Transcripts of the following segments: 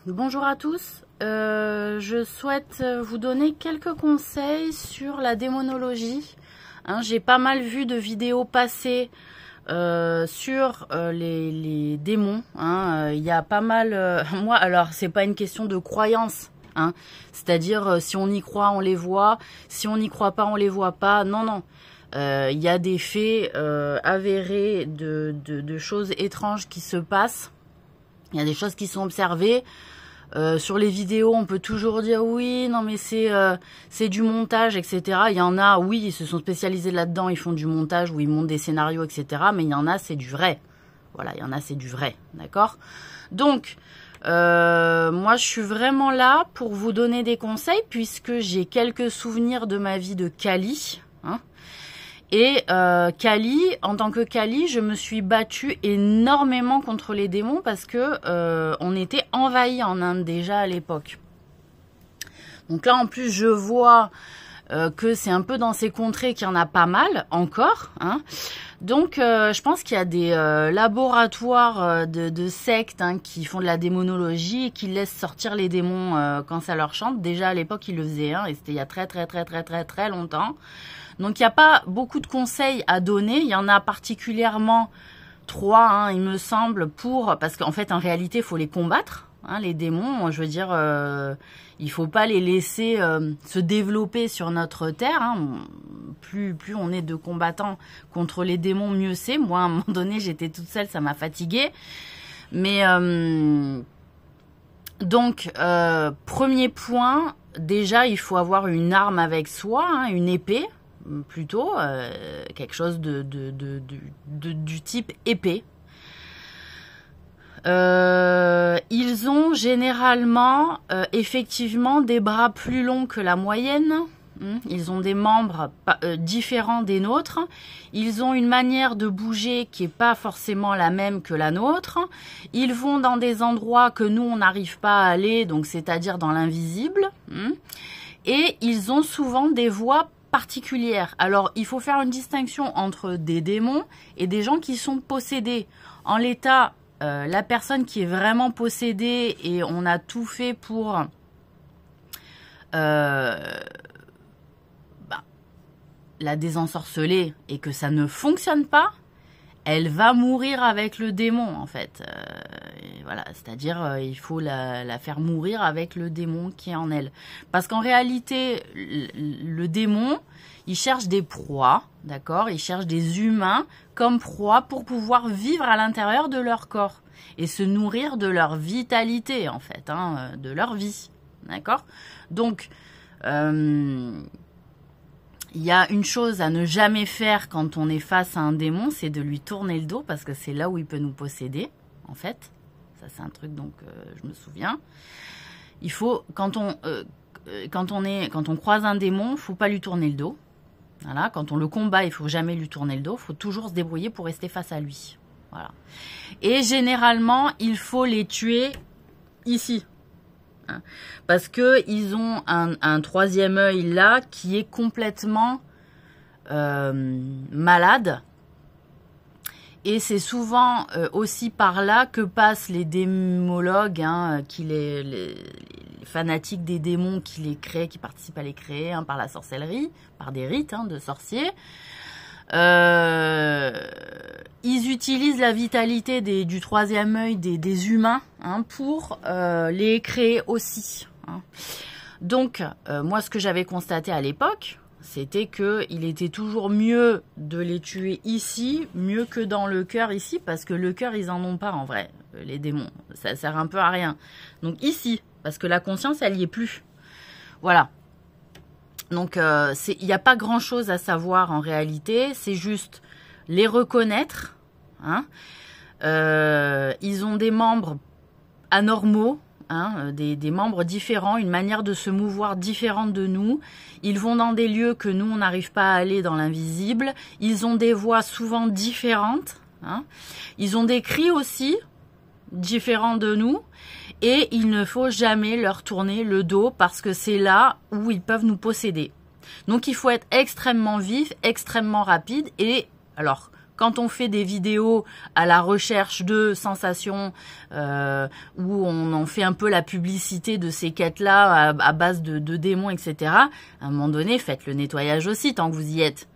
Bonjour à tous, je souhaite vous donner quelques conseils sur la démonologie. J'ai pas mal vu de vidéos passer sur les démons. Il y a pas mal... moi, alors, c'est pas une question de croyance. C'est-à-dire, si on y croit, on les voit. Si on n'y croit pas, on les voit pas. Non, non. Il y a des faits avérés de choses étranges qui se passent. Il y a des choses qui sont observées. Sur les vidéos, on peut toujours dire oui, non mais c'est du montage, etc. Il y en a, oui, ils se sont spécialisés là-dedans, ils font du montage où ils montent des scénarios, etc. Mais il y en a, c'est du vrai. Voilà, il y en a, c'est du vrai, d'accord? Donc, moi, je suis vraiment là pour vous donner des conseils puisque j'ai quelques souvenirs de ma vie de Kali. Et Kali, en tant que Kali, je me suis battue énormément contre les démons parce que on était envahis en Inde déjà à l'époque. Donc là, en plus, je vois que c'est un peu dans ces contrées qu'il y en a pas mal encore. Donc, je pense qu'il y a des laboratoires de sectes qui font de la démonologie et qui laissent sortir les démons quand ça leur chante. Déjà à l'époque, ils le faisaient, et c'était il y a très longtemps. Donc, il n'y a pas beaucoup de conseils à donner. Il y en a particulièrement 3, il me semble, parce qu'en fait, en réalité, il faut les combattre, les démons. Je veux dire, il ne faut pas les laisser se développer sur notre terre. Plus on est de combattants contre les démons, mieux c'est. Moi, à un moment donné, j'étais toute seule, ça m'a fatiguée. Mais, donc, premier point, déjà, il faut avoir une arme avec soi, une épée. Plutôt quelque chose du type épée. Ils ont généralement effectivement des bras plus longs que la moyenne. Ils ont des membres différents des nôtres. Ils ont une manière de bouger qui n'est pas forcément la même que la nôtre. Ils vont dans des endroits que nous, on n'arrive pas à aller, donc c'est-à-dire dans l'invisible. Et ils ont souvent des voix particulière. Alors, il faut faire une distinction entre des démons et des gens qui sont possédés. En l'état, la personne qui est vraiment possédée et on a tout fait pour la désensorceler et que ça ne fonctionne pas, elle va mourir avec le démon, en fait. Voilà, c'est-à-dire, il faut la faire mourir avec le démon qui est en elle. Parce qu'en réalité, le démon, il cherche des proies, d'accord? Il cherche des humains comme proies pour pouvoir vivre à l'intérieur de leur corps et se nourrir de leur vitalité, en fait, de leur vie, d'accord? Donc, il y a une chose à ne jamais faire quand on est face à un démon, c'est de lui tourner le dos parce que c'est là où il peut nous posséder, en fait. Ça, c'est un truc, donc, je me souviens. Il faut, quand on croise un démon, il ne faut pas lui tourner le dos. Voilà, quand on le combat, il ne faut jamais lui tourner le dos. Il faut toujours se débrouiller pour rester face à lui. Voilà. Et généralement, il faut les tuer ici. Parce qu'ils ont un troisième œil là qui est complètement malade. Et c'est souvent aussi par là que passent les démologues, les fanatiques des démons qui les créent, qui participent à les créer par la sorcellerie, par des rites de sorciers. Ils utilisent la vitalité du troisième œil des humains pour les créer aussi. Donc, moi, ce que j'avais constaté à l'époque, c'était qu'il était toujours mieux de les tuer ici, mieux que dans le cœur ici, parce que le cœur, ils en ont pas en vrai, les démons. Ça sert un peu à rien. Donc ici, parce que la conscience, elle y est plus. Voilà. Donc, il n'y a pas grand-chose à savoir en réalité. C'est juste les reconnaître. Ils ont des membres anormaux. Des membres différents, une manière de se mouvoir différente de nous. Ils vont dans des lieux que nous, on n'arrive pas à aller dans l'invisible. Ils ont des voix souvent différentes. Ils ont des cris aussi différents de nous. Et il ne faut jamais leur tourner le dos parce que c'est là où ils peuvent nous posséder. Donc, il faut être extrêmement vif, extrêmement rapide. Et alors, quand on fait des vidéos à la recherche de sensations, où on en fait un peu la publicité de ces quêtes-là à base de démons, etc., à un moment donné, faites le nettoyage aussi tant que vous y êtes.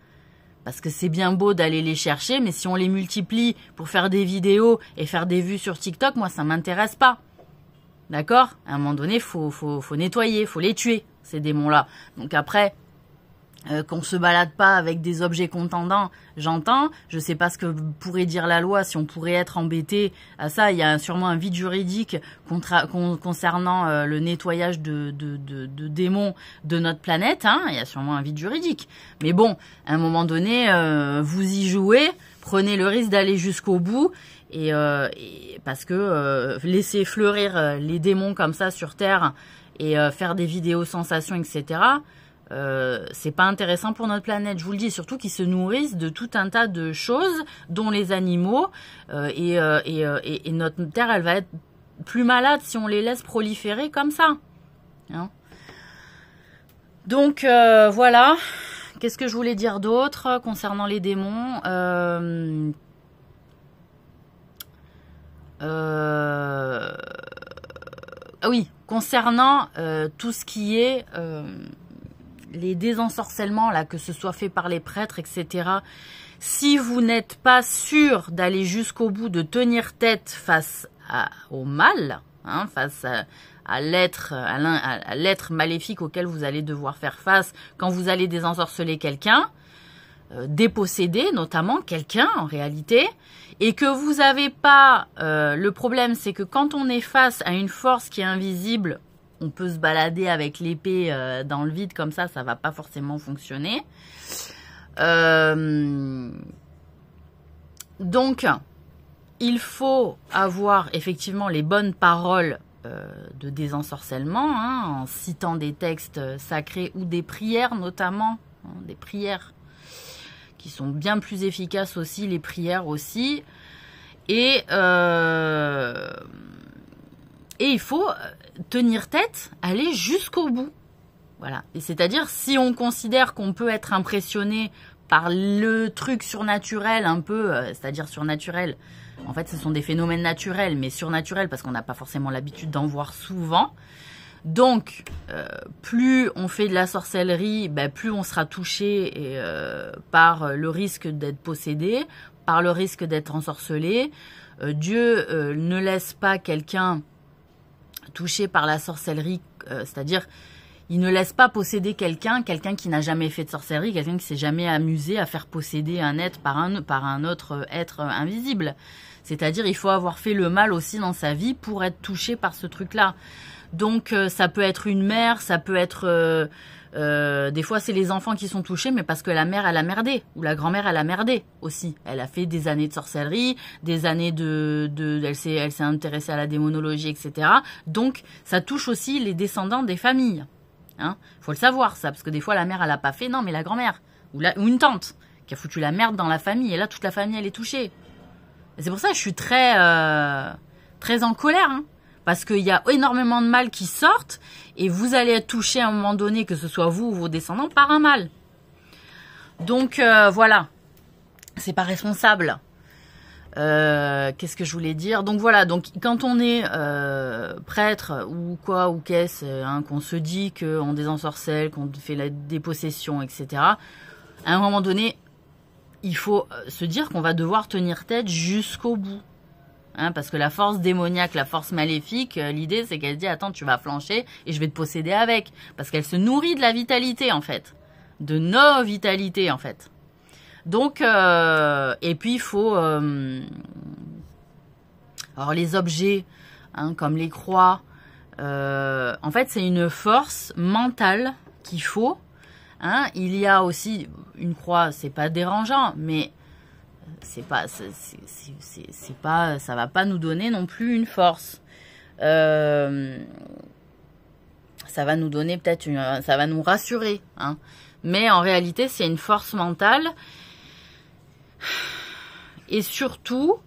Parce que c'est bien beau d'aller les chercher, mais si on les multiplie pour faire des vidéos et faire des vues sur TikTok, moi, ça m'intéresse pas. D'accord? À un moment donné, faut nettoyer, faut les tuer, ces démons-là. Donc après, qu'on se balade pas avec des objets contendants, j'entends. Je sais pas ce que pourrait dire la loi, si on pourrait être embêté à ça. Il y a sûrement un vide juridique concernant le nettoyage de démons de notre planète. Hein. Il y a sûrement un vide juridique. Mais bon, à un moment donné, vous y jouez, prenez le risque d'aller jusqu'au bout. Et parce que laisser fleurir les démons comme ça sur Terre et faire des vidéos sensations, etc., c'est pas intéressant pour notre planète, je vous le dis, surtout qu'ils se nourrissent de tout un tas de choses, dont les animaux, et notre Terre, elle va être plus malade si on les laisse proliférer comme ça. Hein. Donc voilà, qu'est-ce que je voulais dire d'autre concernant les démons? Ah oui, concernant tout ce qui est les désensorcellements, là, que ce soit fait par les prêtres, etc. Si vous n'êtes pas sûr d'aller jusqu'au bout, de tenir tête face au mal, hein, face à l'être maléfique auquel vous allez devoir faire face quand vous allez désensorceler quelqu'un, déposséder notamment quelqu'un en réalité, et que vous n'avez pas... le problème, c'est que quand on est face à une force qui est invisible, on peut se balader avec l'épée dans le vide comme ça va pas forcément fonctionner. Donc, il faut avoir effectivement les bonnes paroles de désensorcellement, hein, en citant des textes sacrés ou des prières notamment, hein, des prières qui sont bien plus efficaces aussi, les prières aussi. Et il faut tenir tête, aller jusqu'au bout. Voilà. Et c'est-à-dire, si on considère qu'on peut être impressionné par le truc surnaturel, un peu, c'est-à-dire surnaturel, en fait, ce sont des phénomènes naturels, mais surnaturels, parce qu'on n'a pas forcément l'habitude d'en voir souvent. Donc, plus on fait de la sorcellerie, plus on sera touché par le risque d'être possédé, par le risque d'être ensorcelé. Dieu ne laisse pas quelqu'un touché par la sorcellerie, c'est-à-dire il ne laisse pas posséder quelqu'un qui n'a jamais fait de sorcellerie, quelqu'un qui s'est jamais amusé à faire posséder un être par un autre être invisible. C'est-à-dire il faut avoir fait le mal aussi dans sa vie pour être touché par ce truc-là. Donc ça peut être une mère, ça peut être... des fois c'est les enfants qui sont touchés, mais parce que la mère elle a merdé, ou la grand-mère elle a merdé aussi. Elle a fait des années de sorcellerie, des années elle s'est intéressée à la démonologie, etc. Donc ça touche aussi les descendants des familles. Hein, faut le savoir ça, parce que des fois la mère elle a pas fait, non mais la grand-mère, ou une tante, qui a foutu la merde dans la famille, et là toute la famille elle est touchée. Et c'est pour ça que je suis très en colère, hein. Parce qu'il y a énormément de mal qui sortent et vous allez être touché à un moment donné, que ce soit vous ou vos descendants, par un mal. Donc voilà, c'est pas responsable. Qu'est-ce que je voulais dire? Donc voilà, donc quand on est prêtre ou quoi ou qu'est-ce, hein, qu'on se dit qu'on désensorcelle, qu'on fait la dépossession, etc. À un moment donné, il faut se dire qu'on va devoir tenir tête jusqu'au bout. Hein, parce que la force démoniaque, la force maléfique, l'idée c'est qu'elle dit attends, tu vas flancher et je vais te posséder avec, parce qu'elle se nourrit de la vitalité en fait, de nos vitalités en fait. Donc et puis il faut alors les objets, hein, comme les croix, en fait c'est une force mentale qu'il faut, hein. Il y a aussi une croix, c'est pas dérangeant, mais ça va pas nous donner non plus une force. Ça va nous donner peut-être ça va nous rassurer, hein. Mais en réalité, c'est une force mentale. Et surtout,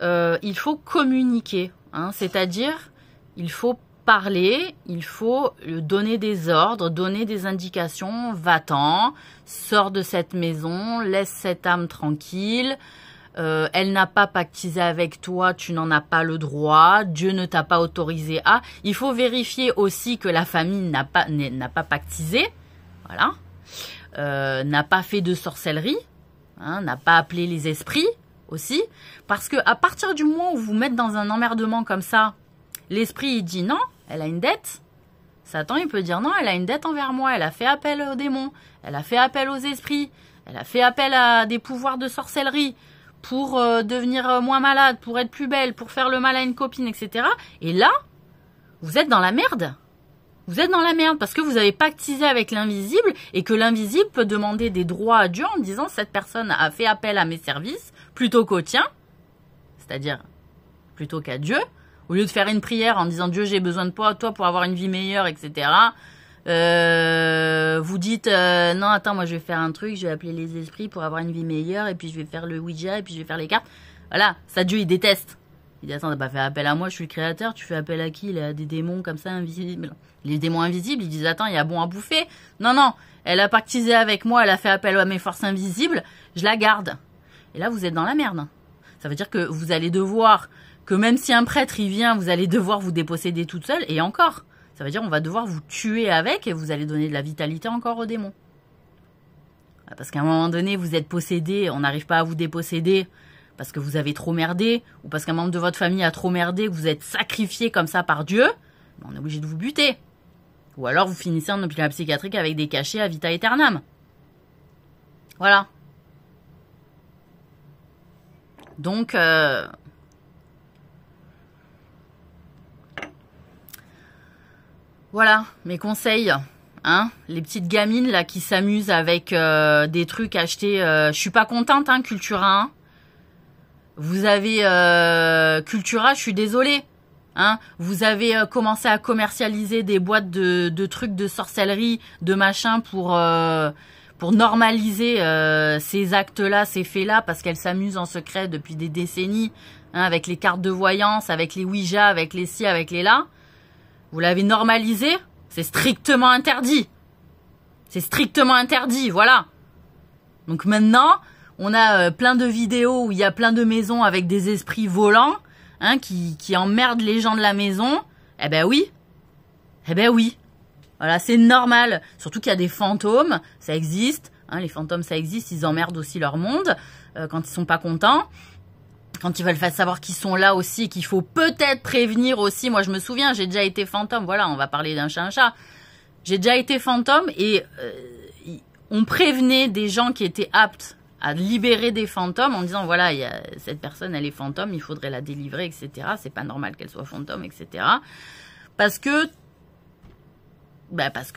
il faut communiquer, hein. C'est-à-dire, il faut parler, il faut donner des ordres, donner des indications. Va-t'en, sors de cette maison, laisse cette âme tranquille. Elle n'a pas pactisé avec toi, tu n'en as pas le droit. Dieu ne t'a pas autorisé à. Il faut vérifier aussi que la famille n'a pas pactisé, voilà, n'a pas fait de sorcellerie, hein, n'a pas appelé les esprits aussi, parce que à partir du moment où vous vous mettez dans un emmerdement comme ça, l'esprit il dit non, elle a une dette. Satan il peut dire non, elle a une dette envers moi, elle a fait appel aux démons, elle a fait appel aux esprits, elle a fait appel à des pouvoirs de sorcellerie pour devenir moins malade, pour être plus belle, pour faire le mal à une copine, etc. Et là, vous êtes dans la merde. Vous êtes dans la merde parce que vous avez pactisé avec l'invisible et que l'invisible peut demander des droits à Dieu en disant cette personne a fait appel à mes services plutôt qu'au tien, c'est-à-dire plutôt qu'à Dieu, au lieu de faire une prière en disant Dieu j'ai besoin de toi pour avoir une vie meilleure, etc. Vous dites non attends moi je vais faire un truc, je vais appeler les esprits pour avoir une vie meilleure et puis je vais faire le Ouija et puis je vais faire les cartes. Voilà, ça Dieu il déteste. Il dit attends t'as pas fait appel à moi, je suis le créateur, tu fais appel à qui? Il a des démons comme ça invisibles. Les démons invisibles ils disent attends il y a bon à bouffer. Non non, elle a pactisé avec moi, elle a fait appel à mes forces invisibles, je la garde. Et là vous êtes dans la merde. Ça veut dire que vous allez devoir, que même si un prêtre il vient, vous allez devoir vous déposséder toute seule et encore. Ça veut dire on va devoir vous tuer avec et vous allez donner de la vitalité encore aux démons. Parce qu'à un moment donné, vous êtes possédé, on n'arrive pas à vous déposséder parce que vous avez trop merdé ou parce qu'un membre de votre famille a trop merdé, que vous êtes sacrifié comme ça par Dieu, on est obligé de vous buter. Ou alors vous finissez en hôpital psychiatrique avec des cachets à vita aeternam. Voilà. Donc... voilà, mes conseils, hein, les petites gamines là qui s'amusent avec des trucs achetés. Je suis pas contente, hein, Cultura. Hein. Vous avez Cultura, je suis désolée. Hein, vous avez commencé à commercialiser des boîtes de trucs de sorcellerie, de machin pour normaliser ces actes-là, ces faits-là, parce qu'elles s'amusent en secret depuis des décennies, hein, avec les cartes de voyance, avec les Ouija, avec les ci, avec les là. Vous l'avez normalisé, c'est strictement interdit. C'est strictement interdit, voilà. Donc maintenant, on a plein de vidéos où il y a plein de maisons avec des esprits volants, hein, qui emmerdent les gens de la maison. Eh ben oui. Eh ben oui. Voilà, c'est normal. Surtout qu'il y a des fantômes, ça existe. Hein, les fantômes, ça existe, ils emmerdent aussi leur monde quand ils sont pas contents. Quand ils veulent faire savoir qu'ils sont là aussi, qu'il faut peut-être prévenir aussi. Moi, je me souviens, j'ai déjà été fantôme. Voilà, on va parler d'un chat, un chat. J'ai déjà été fantôme et on prévenait des gens qui étaient aptes à libérer des fantômes en disant, voilà, cette personne, elle est fantôme, il faudrait la délivrer, etc. C'est pas normal qu'elle soit fantôme, etc. Parce que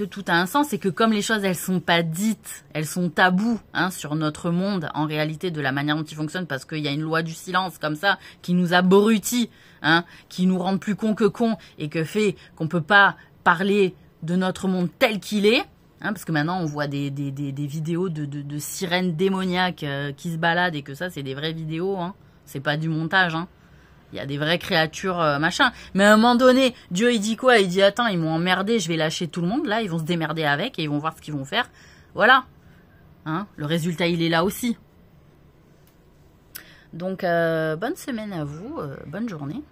tout a un sens, c'est que comme les choses, elles sont pas dites, elles sont tabous, hein, sur notre monde, en réalité, de la manière dont il fonctionne, parce qu'il y a une loi du silence, comme ça, qui nous abrutit, hein, qui nous rend plus cons que cons, et que fait qu'on peut pas parler de notre monde tel qu'il est, hein, parce que maintenant, on voit des vidéos de sirènes démoniaques qui se baladent, et que ça, c'est des vraies vidéos, hein, c'est pas du montage, hein. Il y a des vraies créatures, machin. Mais à un moment donné, Dieu, il dit quoi? Il dit, attends, ils m'ont emmerdé, je vais lâcher tout le monde. Là, ils vont se démerder avec et ils vont voir ce qu'ils vont faire. Voilà. Hein, le résultat, il est là aussi. Donc, bonne semaine à vous. Bonne journée.